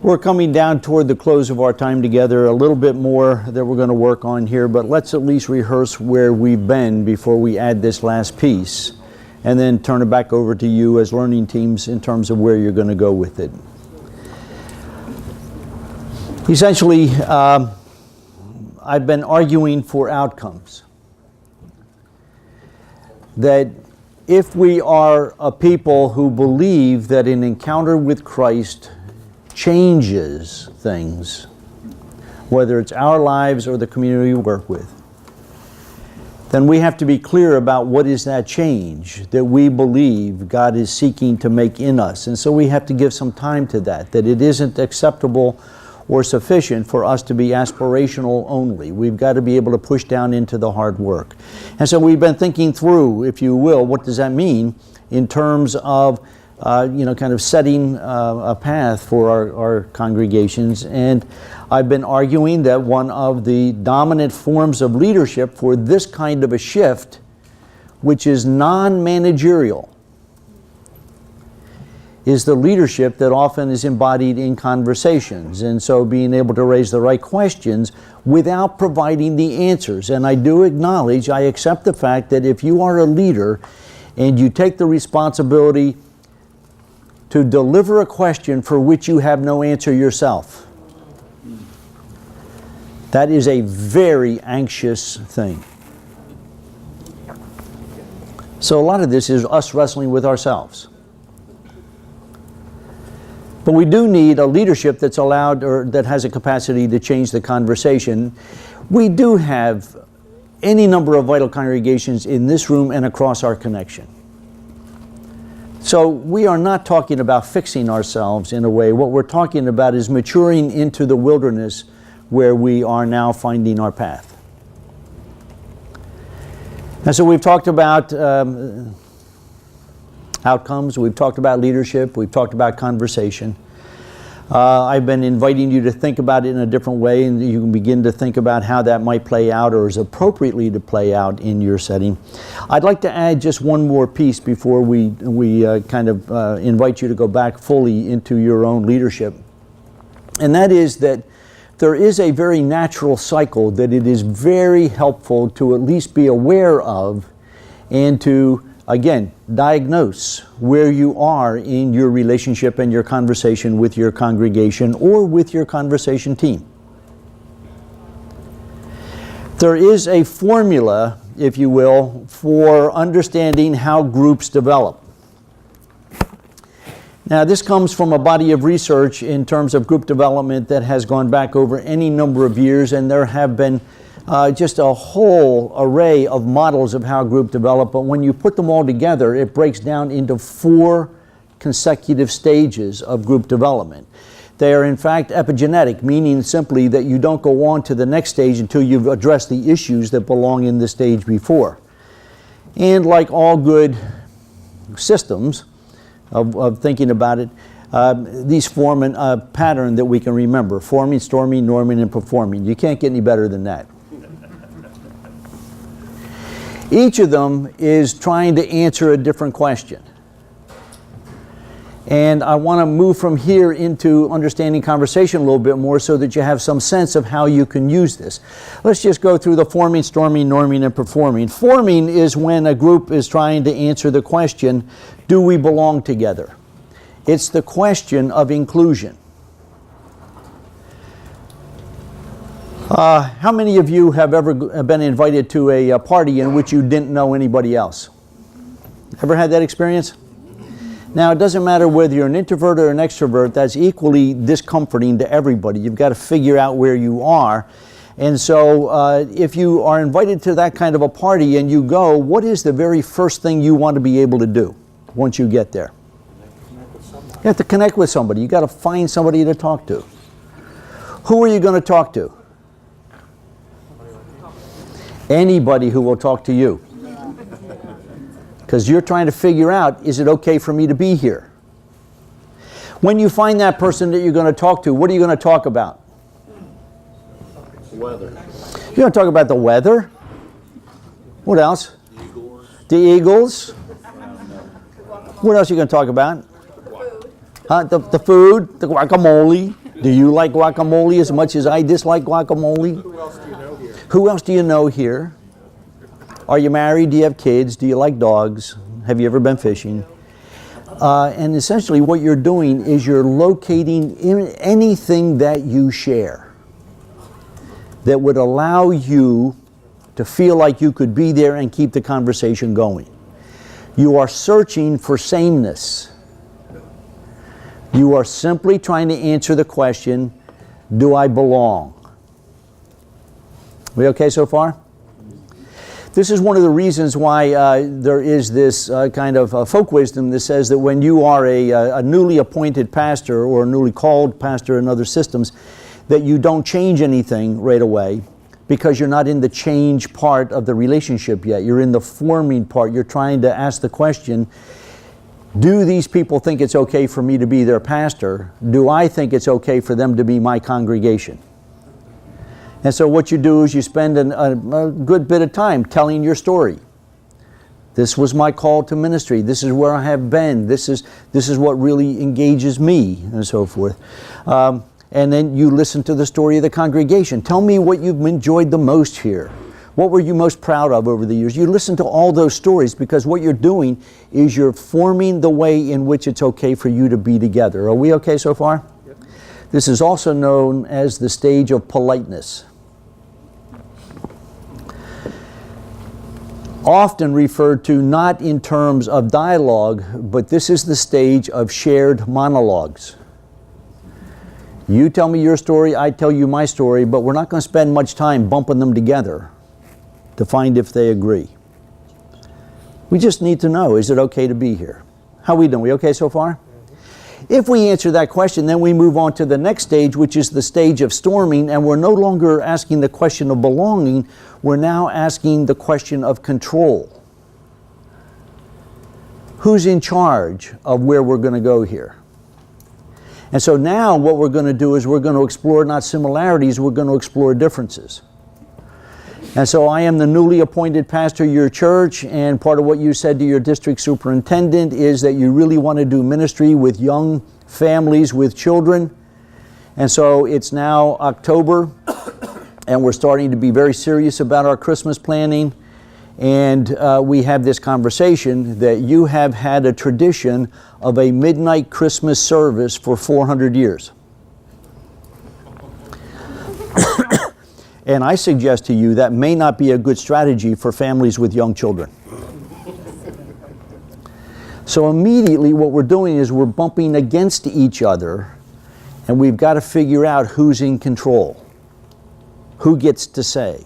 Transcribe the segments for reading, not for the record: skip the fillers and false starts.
We're coming down toward the close of our time together. A little bit more that we're going to work on here, but let's at least rehearse where we've been before we add this last piece, and then turn it back over to you as learning teams in terms of where you're going to go with it. Essentially, I've been arguing for outcomes. That if we are a people who believe that an encounter with Christ changes things, whether it's our lives or the community we work with, then we have to be clear about what is that change that we believe God is seeking to make in us. And so we have to give some time to that it isn't acceptable or sufficient for us to be aspirational only. We've got to be able to push down into the hard work. And so we've been thinking through, if you will, what does that mean in terms of kind of setting a path for our congregations. And I've been arguing that one of the dominant forms of leadership for this kind of a shift, which is non-managerial, is the leadership that often is embodied in conversations. And so being able to raise the right questions without providing the answers. And I do acknowledge, I accept the fact that if you are a leader and you take the responsibility to deliver a question for which you have no answer yourself, that is a very anxious thing. So a lot of this is us wrestling with ourselves. But we do need a leadership that's allowed, or that has a capacity to change the conversation. We do have any number of vital congregations in this room and across our connection. So we are not talking about fixing ourselves in a way. What we're talking about is maturing into the wilderness where we are now finding our path. And so we've talked about outcomes, we've talked about leadership, we've talked about conversation. I've been inviting you to think about it in a different way, and you can begin to think about how that might play out or is appropriately to play out in your setting. I'd like to add just one more piece before we invite you to go back fully into your own leadership. And that is that there is a very natural cycle that it is very helpful to at least be aware of and to, again, diagnose where you are in your relationship and your conversation with your congregation or with your conversation team. There is a formula, if you will, for understanding how groups develop. Now, this comes from a body of research in terms of group development that has gone back over any number of years, and there have been just a whole array of models of how group develop, but when you put them all together, it breaks down into 4 consecutive stages of group development. They are in fact epigenetic, meaning simply that you don't go on to the next stage until you've addressed the issues that belong in the stage before. And like all good systems of thinking about it, these form a pattern that we can remember: forming, storming, norming, and performing. You can't get any better than that. Each of them is trying to answer a different question. And I want to move from here into understanding conversation a little bit more so that you have some sense of how you can use this. Let's just go through the forming, storming, norming, and performing. Forming is when a group is trying to answer the question, do we belong together? It's the question of inclusion. How many of you have ever been invited to a party in which you didn't know anybody else? Ever had that experience? Now, it doesn't matter whether you're an introvert or an extrovert, that's equally discomforting to everybody. You've got to figure out where you are. And so if you are invited to that kind of a party and you go, what is the very first thing you want to be able to do once you get there? You have to connect with somebody. You've got to find somebody to talk to. Who are you going to talk to? Anybody who will talk to you. Because you're trying to figure out, is it okay for me to be here? When you find that person that you're going to talk to, what are you going to talk about? Weather. You're going to talk about the weather. What else? Eagles. The Eagles. What else are you going to talk about? The food, the guacamole. Do you like guacamole as much as I dislike guacamole? Who else do you know here? Who else do you know here? Are you married? Do you have kids? Do you like dogs? Have you ever been fishing? And essentially what you're doing is you're locating anything that you share that would allow you to feel like you could be there and keep the conversation going. You are searching for sameness. You are simply trying to answer the question, do I belong? We okay so far? This is one of the reasons why there is this kind of folk wisdom that says that when you are a newly appointed pastor or a newly called pastor in other systems, that you don't change anything right away because you're not in the change part of the relationship yet. You're in the forming part. You're trying to ask the question, do these people think it's okay for me to be their pastor? Do I think it's okay for them to be my congregation? And so what you do is you spend a good bit of time telling your story. This was my call to ministry. This is where I have been. This is what really engages me, and so forth. And then you listen to the story of the congregation. Tell me what you've enjoyed the most here. What were you most proud of over the years? You listen to all those stories because what you're doing is you're forming the way in which it's okay for you to be together. Are we okay so far? Yep. This is also known as the stage of politeness. Often referred to not in terms of dialogue, but this is the stage of shared monologues. You tell me your story, I tell you my story, but we're not going to spend much time bumping them together to find if they agree. We just need to know, is it okay to be here? How are we doing? We okay so far? If we answer that question, then we move on to the next stage, which is the stage of storming, and we're no longer asking the question of belonging, we're now asking the question of control. Who's in charge of where we're going to go here? And so now what we're going to do is we're going to explore not similarities, we're going to explore differences. And so I am the newly appointed pastor of your church, and part of what you said to your district superintendent is that you really want to do ministry with young families with children. And so it's now October, and we're starting to be very serious about our Christmas planning. And we have this conversation that you have had a tradition of a midnight Christmas service for 400 years. And I suggest to you that may not be a good strategy for families with young children. So immediately what we're doing is we're bumping against each other, and we've got to figure out who's in control, who gets to say.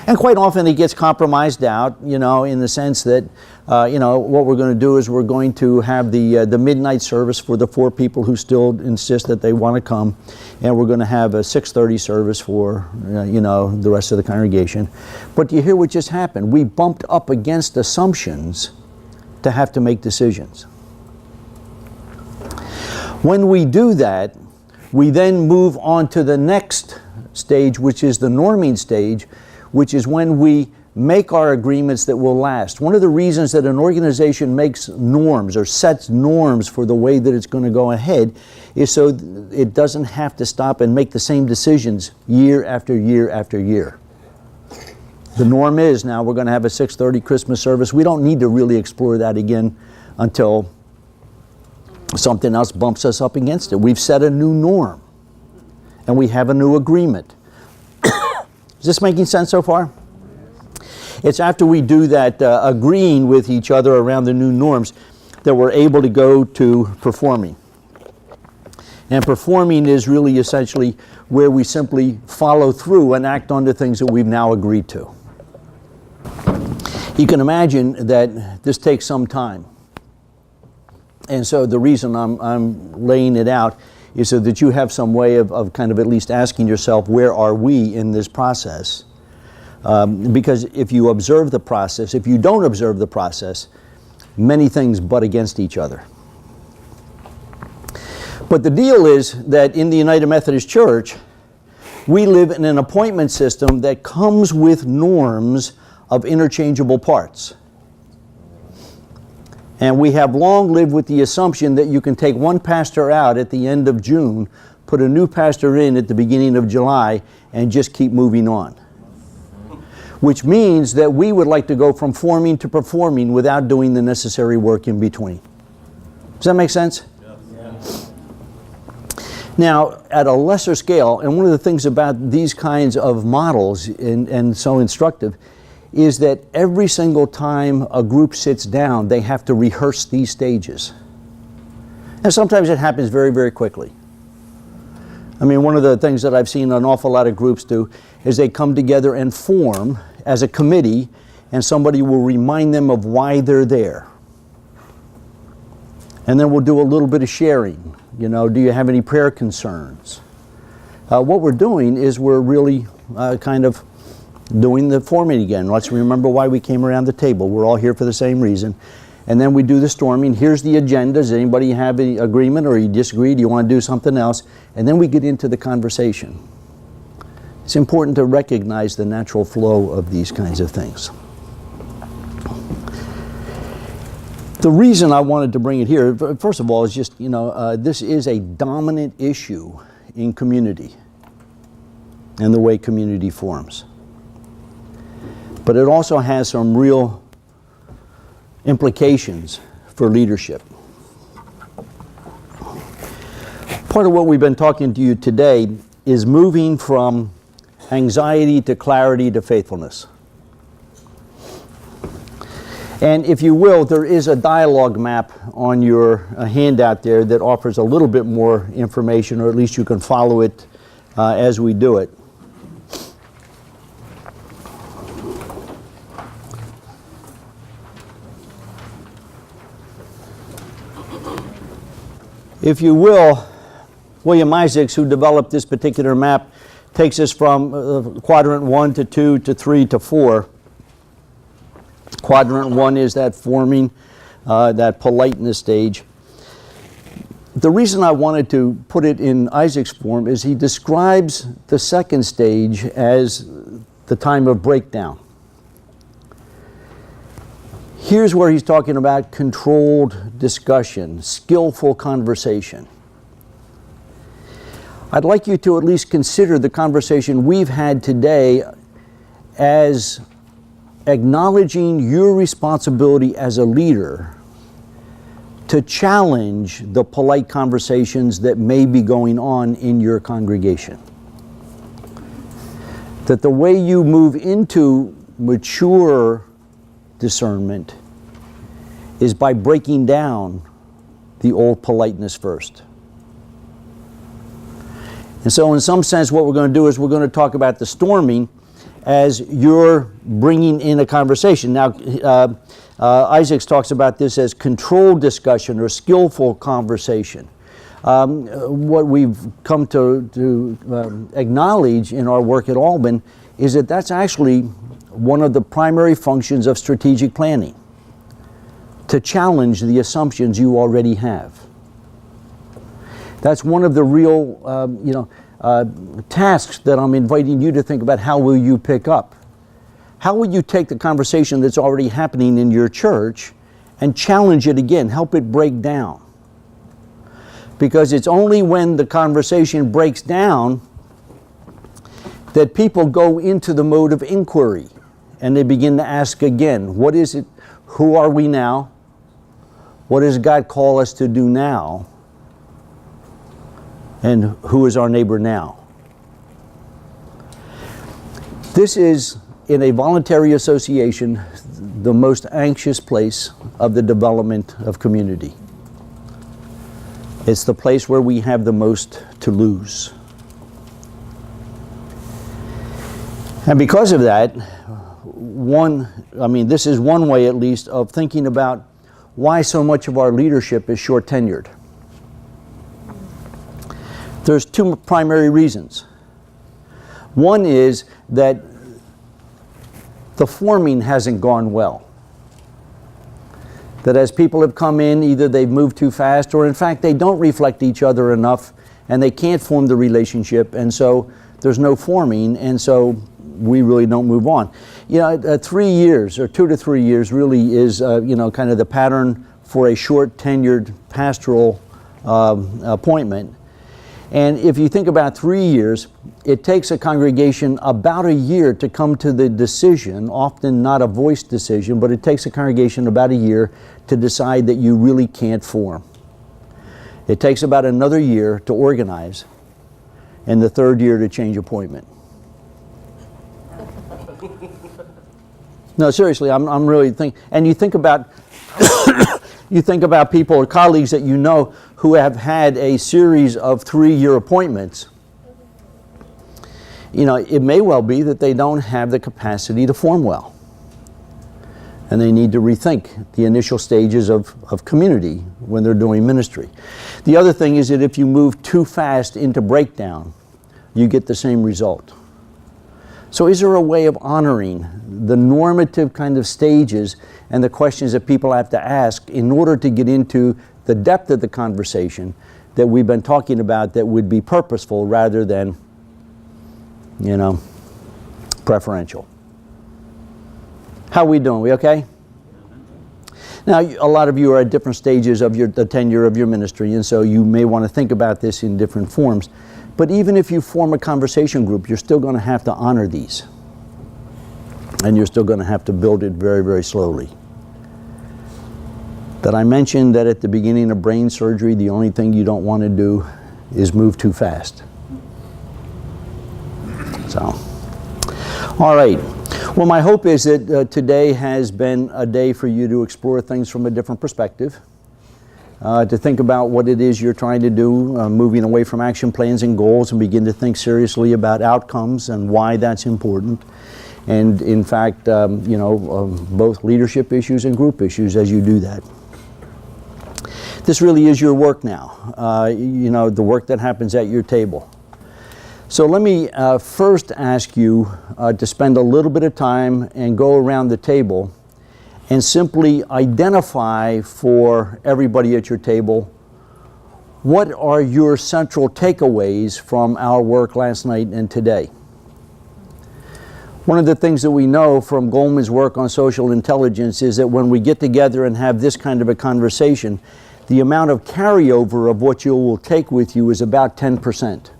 And quite often it gets compromised out, in the sense that, what we're going to do is we're going to have the midnight service for the 4 people who still insist that they want to come, and we're going to have a 6:30 service for, the rest of the congregation. But do you hear what just happened? We bumped up against assumptions to have to make decisions. When we do that, we then move on to the next stage, which is the norming stage, which is when we make our agreements that will last. One of the reasons that an organization makes norms or sets norms for the way that it's going to go ahead is so it doesn't have to stop and make the same decisions year after year after year. The norm is now we're going to have a 6:30 Christmas service. We don't need to really explore that again until something else bumps us up against it. We've set a new norm, and we have a new agreement. Is this making sense so far? It's after we do that agreeing with each other around the new norms that we're able to go to performing. And performing is really essentially where we simply follow through and act on the things that we've now agreed to. You can imagine that this takes some time. And so the reason I'm laying it out is so that you have some way of kind of at least asking yourself, where are we in this process? Because if you observe the process, if you don't observe the process, many things butt against each other. But the deal is that in the United Methodist Church, we live in an appointment system that comes with norms of interchangeable parts. And we have long lived with the assumption that you can take one pastor out at the end of June, put a new pastor in at the beginning of July, and just keep moving on. Which means that we would like to go from forming to performing without doing the necessary work in between. Does that make sense? Yes. Now, at a lesser scale, and one of the things about these kinds of models, and so instructive, is that every single time a group sits down, they have to rehearse these stages. And sometimes it happens very, very quickly. I mean, one of the things that I've seen an awful lot of groups do is they come together and form as a committee, and somebody will remind them of why they're there. And then we'll do a little bit of sharing. You know, do you have any prayer concerns? What we're doing is we're really kind of doing the forming again. Let's remember why we came around the table. We're all here for the same reason. And then we do the storming. Here's the agenda. Does anybody have any agreement, or you disagree? Do you want to do something else? And then we get into the conversation. It's important to recognize the natural flow of these kinds of things. The reason I wanted to bring it here, first of all, is just, this is a dominant issue in community and the way community forms. But it also has some real implications for leadership. Part of what we've been talking to you today is moving from anxiety to clarity to faithfulness. And if you will, there is a dialogue map on your handout there that offers a little bit more information, or at least you can follow it as we do it. If you will, William Isaacs, who developed this particular map, takes us from quadrant 1 to 2 to 3 to 4. Quadrant 1 is that forming, that politeness stage. The reason I wanted to put it in Isaac's form is he describes the second stage as the time of breakdown. Here's where he's talking about controlled discussion, skillful conversation. I'd like you to at least consider the conversation we've had today as acknowledging your responsibility as a leader to challenge the polite conversations that may be going on in your congregation. That the way you move into mature discernment is by breaking down the old politeness first. And so in some sense what we're going to do is we're going to talk about the storming as you're bringing in a conversation. Now, Isaacs talks about this as controlled discussion or skillful conversation. What we've come to acknowledge in our work at Alban is that that's actually one of the primary functions of strategic planning, to challenge the assumptions you already have. That's one of the real, tasks that I'm inviting you to think about. How will you pick up? How will you take the conversation that's already happening in your church and challenge it again, help it break down? Because it's only when the conversation breaks down that people go into the mode of inquiry and they begin to ask again, what is it? Who are we now? What does God call us to do now? And who is our neighbor now? This is, in a voluntary association, the most anxious place of the development of community. It's the place where we have the most to lose. And because of that, this is one way at least of thinking about why so much of our leadership is short-tenured. There's two primary reasons. One is that the forming hasn't gone well. That as people have come in, either they've moved too fast, or in fact they don't reflect each other enough and they can't form the relationship, and so there's no forming, and so we really don't move on. 3 years or 2 to 3 years really is kind of the pattern for a short tenured pastoral appointment. And if you think about 3 years, it takes a congregation about a year to come to the decision, often not a voiced decision, but it takes a congregation about a year to decide that you really can't form. It takes about another year to organize, and the third year to change appointment. No, seriously, I'm really thinking, and you think about you think about people or colleagues that you know who have had a series of 3-year appointments. You know, it may well be that they don't have the capacity to form well. And they need to rethink the initial stages of community when they're doing ministry. The other thing is that if you move too fast into breakdown, you get the same result. So is there a way of honoring the normative kind of stages and the questions that people have to ask in order to get into the depth of the conversation that we've been talking about that would be purposeful rather than, you know, preferential? How are we doing? We okay? Now, a lot of you are at different stages of the tenure of your ministry, and so you may want to think about this in different forms. But even if you form a conversation group, you're still going to have to honor these. And you're still going to have to build it very, very slowly. That I mentioned that at the beginning of brain surgery, the only thing you don't want to do is move too fast. So, all right. Well, my hope is that today has been a day for you to explore things from a different perspective. To think about what it is you're trying to do, moving away from action plans and goals, and begin to think seriously about outcomes and why that's important. And in fact, both leadership issues and group issues as you do that. This really is your work now, the work that happens at your table. So let me first ask you to spend a little bit of time and go around the table and simply identify for everybody at your table what are your central takeaways from our work last night and today. One of the things that we know from Goldman's work on social intelligence is that when we get together and have this kind of a conversation, the amount of carryover of what you will take with you is about 10%.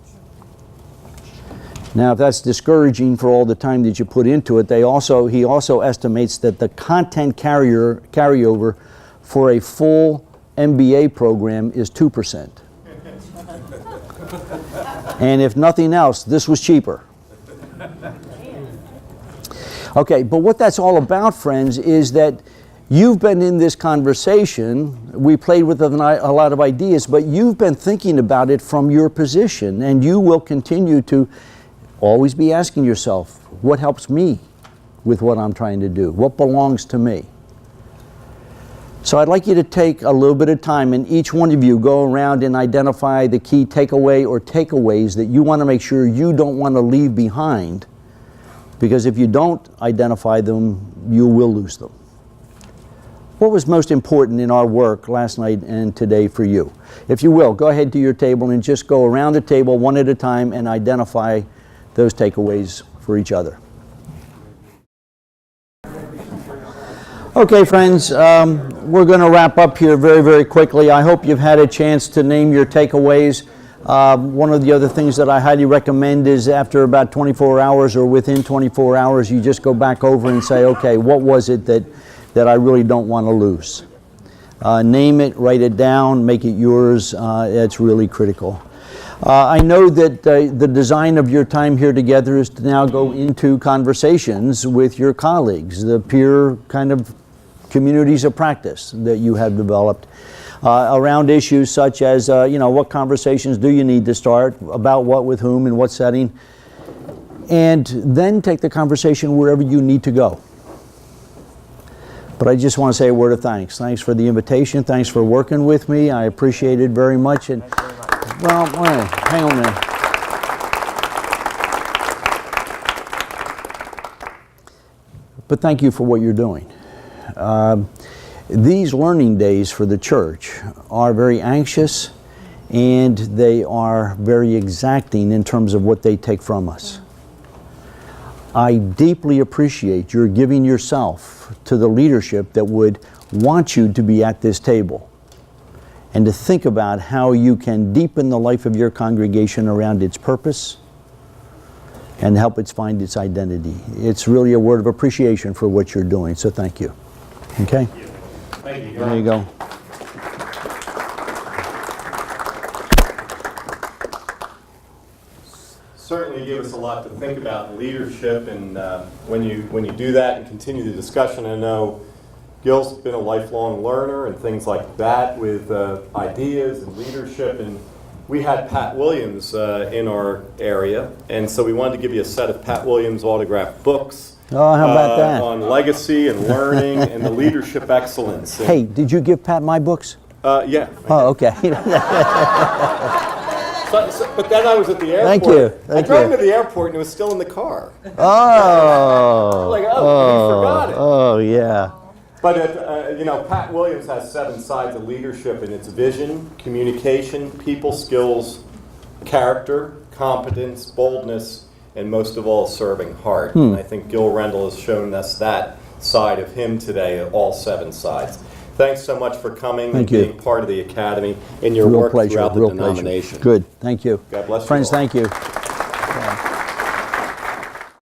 Now, if that's discouraging for all the time that you put into it, he also estimates that the content carryover for a full MBA program is 2%. And if nothing else, this was cheaper. Okay, but what that's all about, friends, is that you've been in this conversation. We played with a lot of ideas, but you've been thinking about it from your position, and you will continue to always be asking yourself, what helps me with what I'm trying to do? What belongs to me? So I'd like you to take a little bit of time, and each one of you go around and identify the key takeaway or takeaways that you want to make sure you don't want to leave behind, because if you don't identify them, you will lose them. What was most important in our work last night and today for you? If you will, go ahead to your table and just go around the table one at a time and identify those takeaways for each other. Okay, friends, we're going to wrap up here very, very quickly. I hope you've had a chance to name your takeaways. One of the other things that I highly recommend is after about 24 hours or within 24 hours, you just go back over and say, okay, what was it that I really don't want to lose? Name it, write it down, make it yours. It's really critical. I know that the design of your time here together is to now go into conversations with your colleagues, the peer kind of communities of practice that you have developed around issues such as, what conversations do you need to start, about what, with whom, in what setting, and then take the conversation wherever you need to go. But I just want to say a word of thanks. Thanks for the invitation. Thanks for working with me. I appreciate it very much. And well, hang on there. But thank you for what you're doing. These learning days for the church are very anxious, and they are very exacting in terms of what they take from us. I deeply appreciate your giving yourself to the leadership that would want you to be at this table. and to think about how you can deepen the life of your congregation around its purpose and help it find its identity. It's really a word of appreciation for what you're doing, so thank you. Okay? Thank you. There you go. Certainly give us a lot to think about in leadership, and when you do that and continue the discussion, I know Gil's been a lifelong learner and things like that with ideas and leadership, and we had Pat Williams in our area, and so we wanted to give you a set of Pat Williams autographed books. Oh, how about that? On legacy and learning and the leadership excellence. And, Hey, did you give Pat my books? yeah. Oh, okay. But then I was at the airport. Thank you. I drove to the airport and it was still in the car. Oh. Like, we forgot it. Oh, yeah. But, you know, Pat Williams has 7 sides of leadership, and it's vision, communication, people skills, character, competence, boldness, and most of all, serving heart. And I think Gil Rendle has shown us that side of him today, all 7 sides. Thanks so much for coming and being part of the Academy and your work throughout the denomination. Good. Thank you. God bless you Friends, all. thank you.